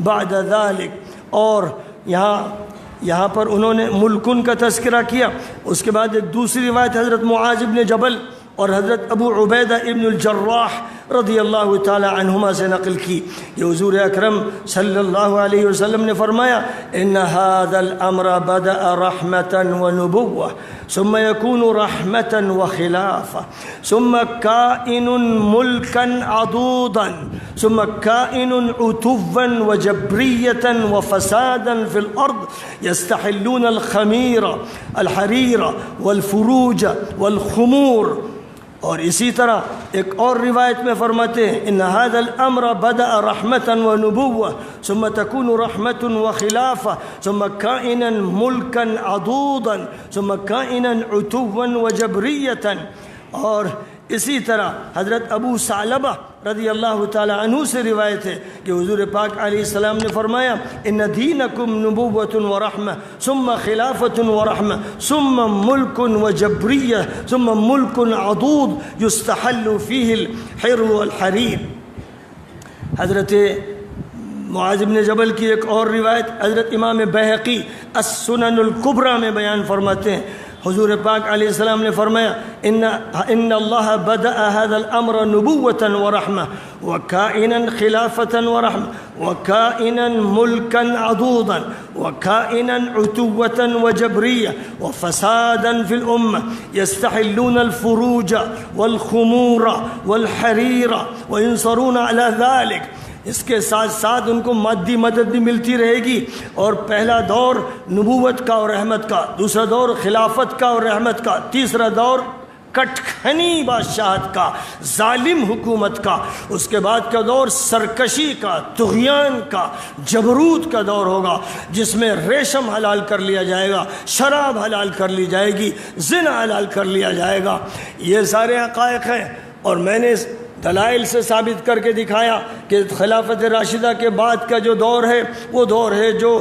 بعد ذلک، اور یہاں پر انہوں نے ملکن کا تذکرہ کیا۔ اس کے بعد ایک دوسری روایت حضرت معاذ بن جبل اور حضرت ابو عبیدہ ابن الجراح رضی اللہ تعالی عنہما سے نقل کی کہ حضور اکرم صلی اللہ علیہ وسلم نے فرمایا ان هذا الامر بدأ رحمة ونبوة ثم يكون رحمة وخلافة ثم كائن ملكا عضوضا ثم كائن عتوا وجبرية وفسادا في الأرض يستحلون الخمير الحرير والفروج والخمور۔ اور اسی طرح ایک اور روایت میں فرماتے ہیں ان هذا الامر بدأ رحمة ونبوة ثم تكون رحمة وخلافة ثم كائنا ملكا عضوضا ثم كائنا عتوا وجبرية۔ اور اسی طرح حضرت ابو ثعلبہ رضی اللہ تعالی عنہ سے روایت ہے کہ حضور پاک علیہ السلام نے فرمایا ان دینکم نبوۃ ورحمہ ثم خلافۃ ورحمہ ثم ملک وجبریہ ثم ملک عضوض یستحل فیہ الحر والحریر۔ حضرت معاذ بن جبل کی ایک اور روایت حضرت امام بیہقی السنن الکبریٰ میں بیان فرماتے ہیں حضور پاک علیہ السلام نے فرمایا ان اللہ بدأ هذا الامر نبوة ورحمة وكائنا خلافة ورحمة وكائنا ملكا عضوضا وكائنا عتوة وجبرية وفسادا في الأمة يستحلون الفروج والخمور والحرير وينصرون على ذلك۔ اس کے ساتھ ساتھ ان کو مادی مدد بھی ملتی رہے گی، اور پہلا دور نبوت کا اور رحمت کا، دوسرا دور خلافت کا اور رحمت کا، تیسرا دور کٹکھنی بادشاہت کا، ظالم حکومت کا، اس کے بعد کا دور سرکشی کا، طغیان کا، جبروت کا دور ہوگا جس میں ریشم حلال کر لیا جائے گا، شراب حلال کر لی جائے گی، زنا حلال کر لیا جائے گا۔ یہ سارے حقائق ہیں، اور میں نے دلائل سے ثابت کر کے دکھایا کہ خلافت راشدہ کے بعد کا جو دور ہے وہ دور ہے جو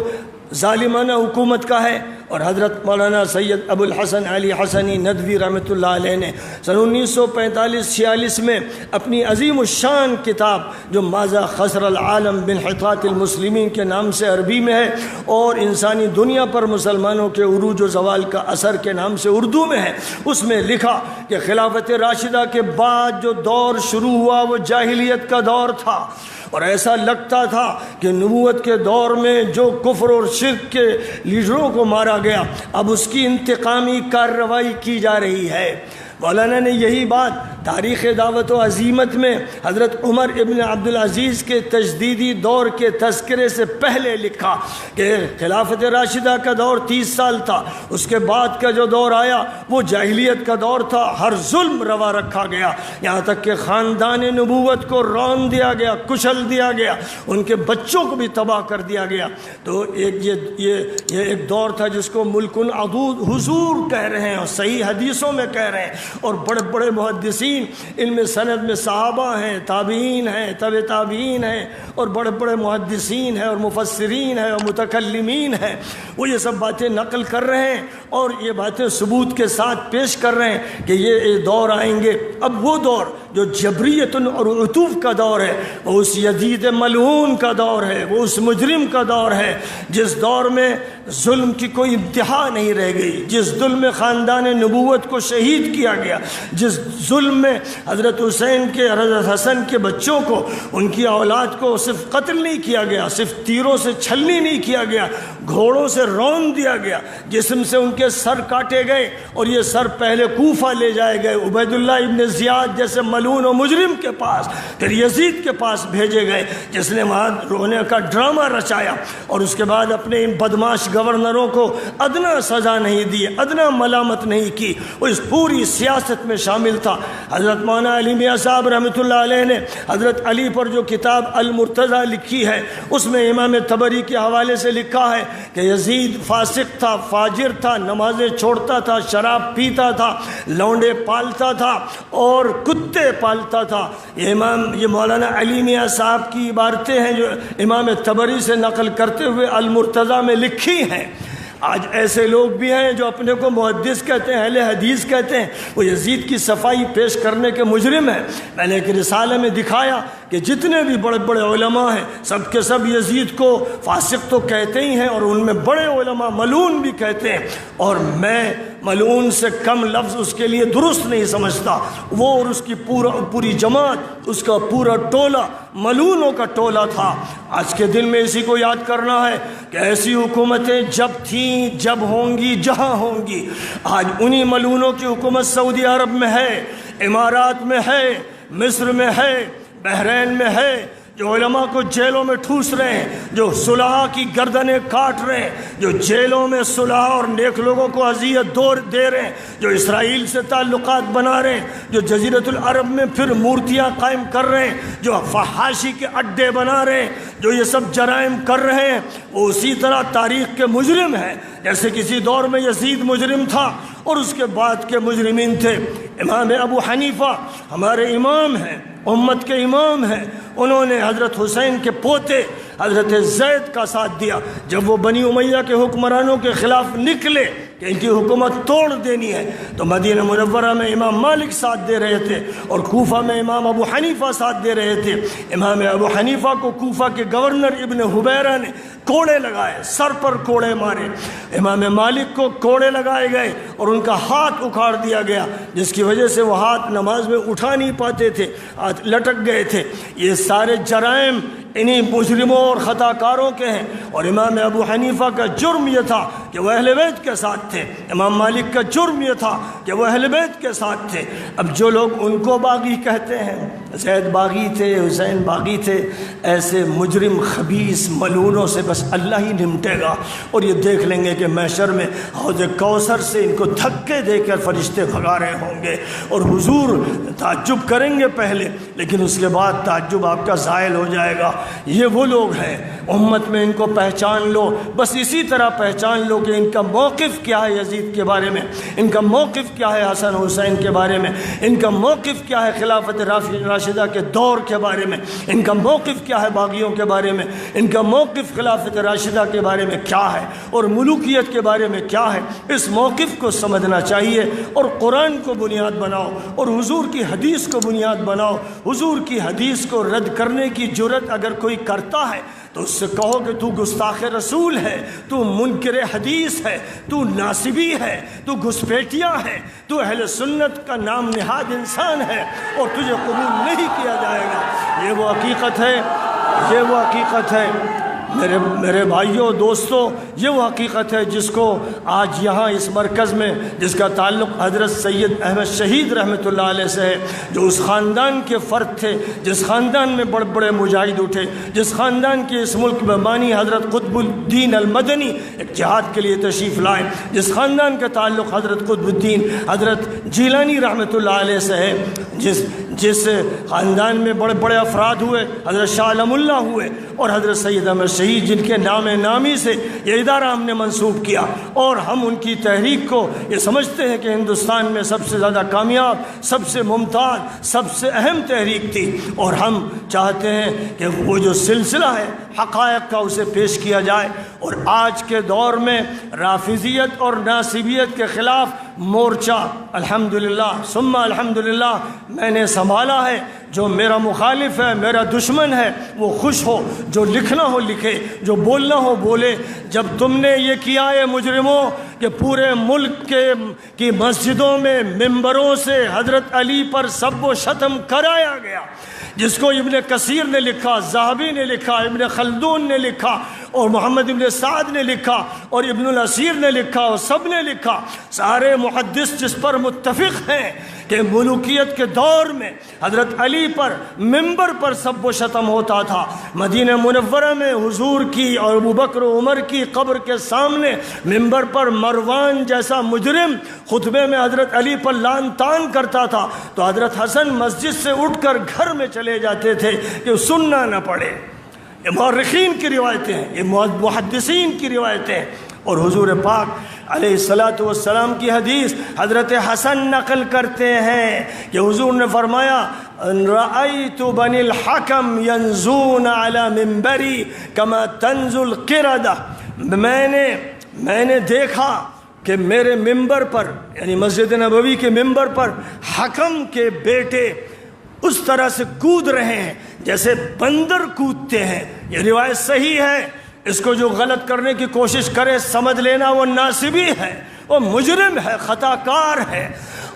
ظالمانہ حکومت کا ہے، اور حضرت مولانا سید ابو الحسن علی حسنی ندوی رحمۃ اللہ علیہ نے سن 1945-46 میں اپنی عظیم الشان کتاب جو ماذا خسر العالم بانحطاط المسلمین کے نام سے عربی میں ہے اور انسانی دنیا پر مسلمانوں کے عروج و زوال کا اثر کے نام سے اردو میں ہے، اس میں لکھا کہ خلافت راشدہ کے بعد جو دور شروع ہوا وہ جاہلیت کا دور تھا، اور ایسا لگتا تھا کہ نبوت کے دور میں جو کفر اور شرک کے لیڈروں کو مارا گیا اب اس کی انتقامی کارروائی کی جا رہی ہے۔ مولانا نے یہی بات تاریخ دعوت و عزیمت میں حضرت عمر ابن عبدالعزیز کے تجدیدی دور کے تذکرے سے پہلے لکھا کہ خلافت راشدہ کا دور 30 سال تھا، اس کے بعد کا جو دور آیا وہ جاہلیت کا دور تھا، ہر ظلم روا رکھا گیا، یہاں تک کہ خاندان نبوت کو رون دیا گیا، کچل دیا گیا، ان کے بچوں کو بھی تباہ کر دیا گیا۔ تو یہ ایک دور تھا جس کو ملک عدود حضور کہہ رہے ہیں اور صحیح حدیثوں میں کہہ رہے ہیں، اور بڑے بڑے محدثین ان میں سند میں صحابہ ہیں، تابعین ہیں، تبع تابعین ہیں، اور بڑے بڑے محدثین ہیں اور مفسرین ہیں اور متکلمین ہیں، وہ یہ سب باتیں نقل کر رہے ہیں اور یہ باتیں ثبوت کے ساتھ پیش کر رہے ہیں کہ یہ دور آئیں گے۔ اب وہ دور جو جبریت اور عطوف کا دور ہے وہ اس یزید ملعون کا دور ہے، وہ اس مجرم کا دور ہے جس دور میں ظلم کی کوئی انتہا نہیں رہ گئی، جس ظلم میں خاندان نبوت کو شہید کیا گیا، جس ظلم میں حضرت حسین کے حضرت حسن کے بچوں کو، ان کی اولاد کو صرف قتل نہیں کیا گیا، صرف تیروں سے چھلنی نہیں کیا گیا، گھوڑوں سے رون دیا گیا، جسم سے ان کے سر کاٹے گئے اور یہ سر پہلے کوفہ لے جائے گئے، عبید اللہ ابن زیاد جیسے ملعون و مجرم کے پاس، پھر یزید کے پاس بھیجے گئے جس نے وہاں رونے کا ڈرامہ رچایا، اور اس کے بعد اپنے ان بدماش گورنروں کو ادنا سزا نہیں دی، ادنا ملامت نہیں کی، وہ اس پوری سیاست میں شامل تھا۔ حضرت مولانا علی میاں صاحب رحمۃ اللہ علیہ نے حضرت علی پر جو کتاب المرتضیٰ لکھی ہے اس میں امام طبری کے حوالے سے لکھا ہے کہ یزید فاسق تھا، فاجر تھا، نمازیں چھوڑتا تھا، شراب پیتا تھا، لونڈے پالتا تھا اور کتے پالتا تھا۔ یہ مولانا علی میاں صاحب کی عبارتیں ہیں جو امام طبری سے نقل کرتے ہوئے المرتضیٰ میں لکھی ہیں۔ آج ایسے لوگ بھی ہیں جو اپنے کو محدث کہتے ہیں، اہل حدیث کہتے ہیں، وہ یزید کی صفائی پیش کرنے کے مجرم ہیں۔ میں نے ایک رسالے میں دکھایا کہ جتنے بھی بڑے بڑے علماء ہیں سب کے سب یزید کو فاسق تو کہتے ہی ہیں، اور ان میں بڑے علماء ملعون بھی کہتے ہیں، اور میں ملعون سے کم لفظ اس کے لیے درست نہیں سمجھتا۔ وہ اور اس کی پوری جماعت، اس کا پورا ٹولہ ملعونوں کا ٹولہ تھا۔ آج کے دن میں اسی کو یاد کرنا ہے کہ ایسی حکومتیں جب تھیں، جب ہوں گی، جہاں ہوں گی، آج انہی ملعونوں کی حکومت سعودی عرب میں ہے، امارات میں ہے، مصر میں ہے، بحرین میں ہے، جو علماء کو جیلوں میں ٹھوس رہے ہیں، جو صلحاء کی گردنیں کاٹ رہے ہیں، جو جیلوں میں صلحاء اور نیک لوگوں کو اذیت دے رہے ہیں، جو اسرائیل سے تعلقات بنا رہے ہیں، جو جزیرۃ العرب میں پھر مورتیاں قائم کر رہے ہیں، جو فحاشی کے اڈے بنا رہے ہیں، جو یہ سب جرائم کر رہے ہیں، وہ اسی طرح تاریخ کے مجرم ہیں۔ جیسے کسی دور میں یزید مجرم تھا اور اس کے بعد کے مجرمین تھے۔ امام ابو حنیفہ ہمارے امام ہیں، امت کے امام ہیں، انہوں نے حضرت حسین کے پوتے حضرت زید کا ساتھ دیا جب وہ بنی امیہ کے حکمرانوں کے خلاف نکلے کہ ان کی حکومت توڑ دینی ہے، تو مدینہ منورہ میں امام مالک ساتھ دے رہے تھے اور کوفہ میں امام ابو حنیفہ ساتھ دے رہے تھے۔ امام ابو حنیفہ کو کوفہ کے گورنر ابن حبیرہ نے کوڑے لگائے، سر پر کوڑے مارے، امام مالک کو کوڑے لگائے گئے اور ان کا ہاتھ اکھاڑ دیا گیا، جس کی وجہ سے وہ ہاتھ نماز میں اٹھا نہیں پاتے تھے، ہاتھ لٹک گئے تھے۔ یہ سارے جرائم انہی مجرموں اور خطا کاروں کے ہیں، اور امام ابو حنیفہ کا جرم یہ تھا کہ وہ اہل بیت کے ساتھ تھے، امام مالک کا جرم یہ تھا کہ وہ اہل بیت کے ساتھ تھے۔ اب جو لوگ ان کو باغی کہتے ہیں، زید باغی تھے، حسین باغی تھے، ایسے مجرم خبیث ملعونوں سے بس اللہ ہی نمٹے گا، اور یہ دیکھ لیں گے کہ محشر میں حوض کوثر سے ان کو دھکے دے کر فرشتے بھگا رہے ہوں گے، اور حضور تعجب کریں گے پہلے، لیکن اس کے بعد تعجب آپ کا زائل ہو جائے گا۔ یہ وہ لوگ ہیں امت میں ان کو پہچان لو، بس اسی طرح پہچان لو کہ ان کا موقف کیا ہے یزید کے بارے میں، ان کا موقف کیا ہے حسن حسین کے بارے میں، ان کا موقف کیا ہے خلافت راشدہ کے دور کے بارے میں، ان کا موقف کیا ہے باغیوں کے بارے میں، ان کا موقف خلافت راشدہ کے بارے میں کیا ہے، اور ملوکیت کے بارے میں کیا ہے۔ اس موقف کو سمجھنا چاہیے اور قرآن کو بنیاد بناؤ اور حضور کی حدیث کو بنیاد بناؤ۔ حضور کی حدیث کو رد کرنے کی جرت اگر کوئی کرتا ہے تو اس سے کہو کہ تو گستاخ رسول ہے، تو منکر حدیث ہے، تو ناصبی ہے، تو گھسپیٹیا ہے، تو اہل سنت کا نام نہاد انسان ہے اور تجھے قبول نہیں کیا جائے گا۔ یہ وہ حقیقت ہے، یہ وہ حقیقت ہے میرے بھائیوں دوستوں، یہ وہ حقیقت ہے جس کو آج یہاں اس مرکز میں، جس کا تعلق حضرت سید احمد شہید رحمۃ اللہ علیہ سے ہے، جو اس خاندان کے فرد تھے جس خاندان میں بڑے بڑے مجاہد اٹھے، جس خاندان کے اس ملک میں بانی حضرت قطب الدین المدنی ایک جہاد کے لیے تشریف لائے، جس خاندان کا تعلق حضرت قطب الدین حضرت جیلانی رحمۃ اللہ علیہ سے ہے، جس خاندان میں بڑے بڑے افراد ہوئے، حضرت شاہ عالم اللہ ہوئے اور حضرت سید احمد شہید، جن کے نام نامی سے یہ ادارہ ہم نے منسوب کیا، اور ہم ان کی تحریک کو یہ سمجھتے ہیں کہ ہندوستان میں سب سے زیادہ کامیاب، سب سے ممتاز، سب سے اہم تحریک تھی، اور ہم چاہتے ہیں کہ وہ جو سلسلہ ہے حقائق کا اسے پیش کیا جائے۔ اور آج کے دور میں رافضیت اور ناصبیت کے خلاف مورچہ الحمدللہ ثم الحمدللہ میں نے سنبھالا ہے۔ جو میرا مخالف ہے، میرا دشمن ہے، وہ خوش ہو، جو لکھنا ہو لکھے، جو بولنا ہو بولے۔ جب تم نے یہ کیا ہے مجرموں کہ پورے ملک کی مسجدوں میں ممبروں سے حضرت علی پر سب و شتم کرایا گیا، جس کو ابن کثیر نے لکھا، ذہبی نے لکھا، ابن خلدون نے لکھا، اور محمد ابن سعد نے لکھا، اور ابن الاسیر نے لکھا، اور سب نے لکھا، سارے محدث جس پر متفق ہیں کہ ملوکیت کے دور میں حضرت علی پر ممبر پر سب و شتم ہوتا تھا۔ مدینہ منورہ میں حضور کی اور ابوبکر و عمر کی قبر کے سامنے ممبر پر مروان جیسا مجرم خطبے میں حضرت علی پر لعن طعن کرتا تھا تو حضرت حسن مسجد سے اٹھ کر گھر میں چلے جاتے تھے کہ سننا نہ پڑے۔ یہ مورخین کی روایتیں ہیں، یہ محدثین کی روایتیں ہیں، اور حضور پاک علیہ الصلاۃ والسلام کی حدیث حضرت حسن نقل کرتے ہیں کہ حضور نے فرمایا رأیت بنی الحکم ینزون علی منبری کما تنزل القردہ، میں نے دیکھا کہ میرے ممبر پر، یعنی مسجد نبوی کے ممبر پر حکم کے بیٹے اس طرح سے کود رہے ہیں جیسے بندر کودتے ہیں۔ یہ روایت صحیح ہے، اس کو جو غلط کرنے کی کوشش کرے سمجھ لینا وہ ناصبی ہے، وہ مجرم ہے، خطا کار ہے۔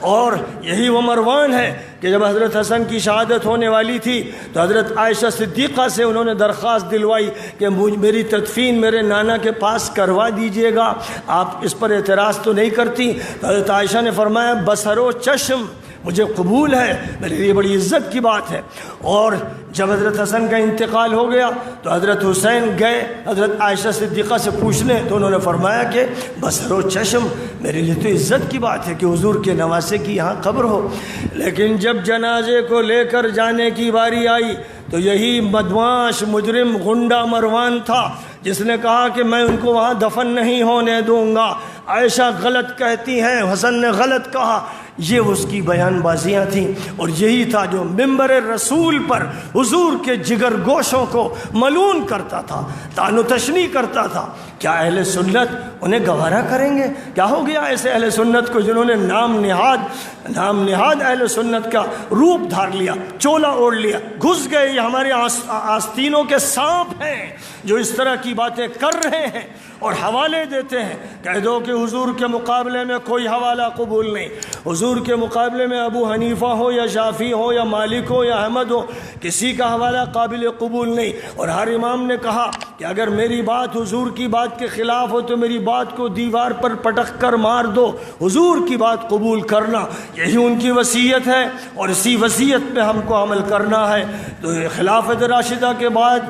اور یہی وہ مروان ہے کہ جب حضرت حسن کی شہادت ہونے والی تھی تو حضرت عائشہ صدیقہ سے انہوں نے درخواست دلوائی کہ میری تدفین میرے نانا کے پاس کروا دیجئے گا، آپ اس پر اعتراض تو نہیں کرتی؟ تو حضرت عائشہ نے فرمایا بصر و چشم، مجھے قبول ہے، میرے لیے بڑی عزت کی بات ہے۔ اور جب حضرت حسن کا انتقال ہو گیا تو حضرت حسین گئے حضرت عائشہ صدیقہ سے پوچھنے، تو انہوں نے فرمایا کہ بصر و چشم، میرے لیے تو عزت کی بات ہے کہ حضور کے نواسے کی یہاں قبر ہو۔ لیکن جب جنازے کو لے کر جانے کی باری آئی تو یہی بدمعاش مجرم غنڈہ مروان تھا جس نے کہا کہ میں ان کو وہاں دفن نہیں ہونے دوں گا، عائشہ غلط کہتی ہیں، حسن نے غلط کہا۔ یہ اس کی بیان بازیاں تھیں، اور یہی تھا جو ممبر رسول پر حضور کے جگر گوشوں کو ملعون کرتا تھا، طعن و تشنیع کرتا تھا۔ کیا اہل سنت انہیں گوارا کریں گے؟ کیا ہو گیا ایسے اہل سنت کو جنہوں نے نام نہاد اہل سنت کا روپ دھار لیا، چولا اوڑھ لیا، گھس گئے؟ یہ ہمارے آستینوں کے سانپ ہیں جو اس طرح کی باتیں کر رہے ہیں اور حوالے دیتے ہیں۔ کہہ دو کہ حضور کے مقابلے میں کوئی حوالہ قبول نہیں، حضور کے مقابلے میں ابو حنیفہ ہو یا شافعی ہو یا مالک ہو یا احمد ہو، کسی کا حوالہ قابل قبول نہیں۔ اور ہر امام نے کہا کہ اگر میری بات حضور کی بات کے خلاف ہو تو میری بات کو دیوار پر پٹک کر مار دو، حضور کی بات قبول کرنا، یہی ان کی وصیت ہے اور اسی وصیت پہ ہم کو عمل کرنا ہے۔ تو خلافت راشدہ کے بعد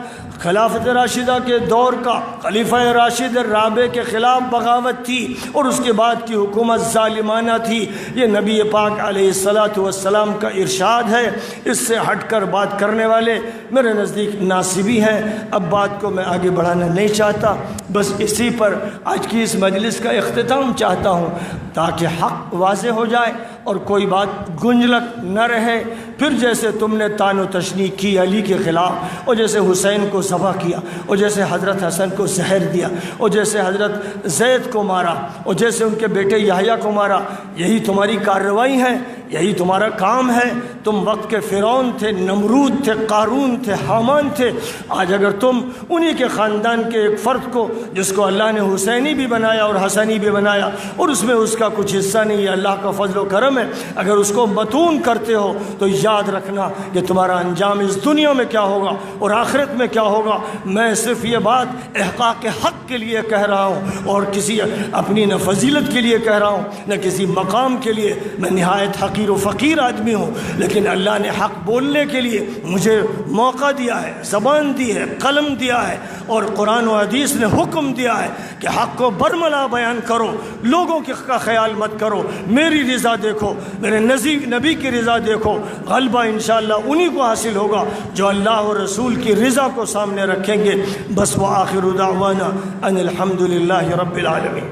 خلافت راشدہ کے دور کا خلیفہ راشد رابع کے خلاف بغاوت تھی اور اس کے بعد کی حکومت ظالمانہ تھی۔ یہ نبی پاک علیہ السلام کا ارشاد ہے، اس سے ہٹ کر بات کرنے والے میرے نزدیک ناصبی ہیں۔ اب بات کو میں آگے بڑھانا نہیں چاہتا، بس اسی پر آج کی اس مجلس کا اختتام چاہتا ہوں تاکہ حق واضح ہو جائے اور کوئی بات گنجلک نہ رہے۔ پھر جیسے تم نے طعن و تشنیع کی علی کے خلاف، اور جیسے حسین کو ذبح کیا، اور جیسے حضرت حسن کو زہر دیا، اور جیسے حضرت زید کو مارا، اور جیسے ان کے بیٹے یحییٰ کو مارا، یہی تمہاری کارروائی ہے، یہی تمہارا کام ہے۔ تم وقت کے فرعون تھے، نمرود تھے، قارون تھے، حامان تھے۔ آج اگر تم انہی کے خاندان کے ایک فرد کو، جس کو اللہ نے حسینی بھی بنایا اور حسنی بھی بنایا اور اس میں اس کا کچھ حصہ نہیں ہے، اللہ کا فضل و کرم ہے، اگر اس کو متون کرتے ہو تو یاد رکھنا کہ تمہارا انجام اس دنیا میں کیا ہوگا اور آخرت میں کیا ہوگا۔ میں صرف یہ بات احقاق حق کے لیے کہہ رہا ہوں اور کسی اپنی نہ فضیلت کے لیے کہہ رہا ہوں نہ کسی مقام کے لیے۔ میں نہایت حقیر و فقیر آدمی ہوں، لیکن اللہ نے حق بولنے کے لیے مجھے موقع دیا ہے، زبان دی ہے، قلم دیا ہے، اور قرآن و حدیث نے حکم دیا ہے کہ حق کو برملا بیان کرو، لوگوں کا خیال مت کرو، میری رضا دیکھو، میرے نبی کی رضا دیکھو۔ غلبہ انشاءاللہ انہی کو حاصل ہوگا جو اللہ و رسول کی رضا کو سامنے رکھیں گے۔ بس وآخر دعوانا ان الحمدللہ رب العالمین۔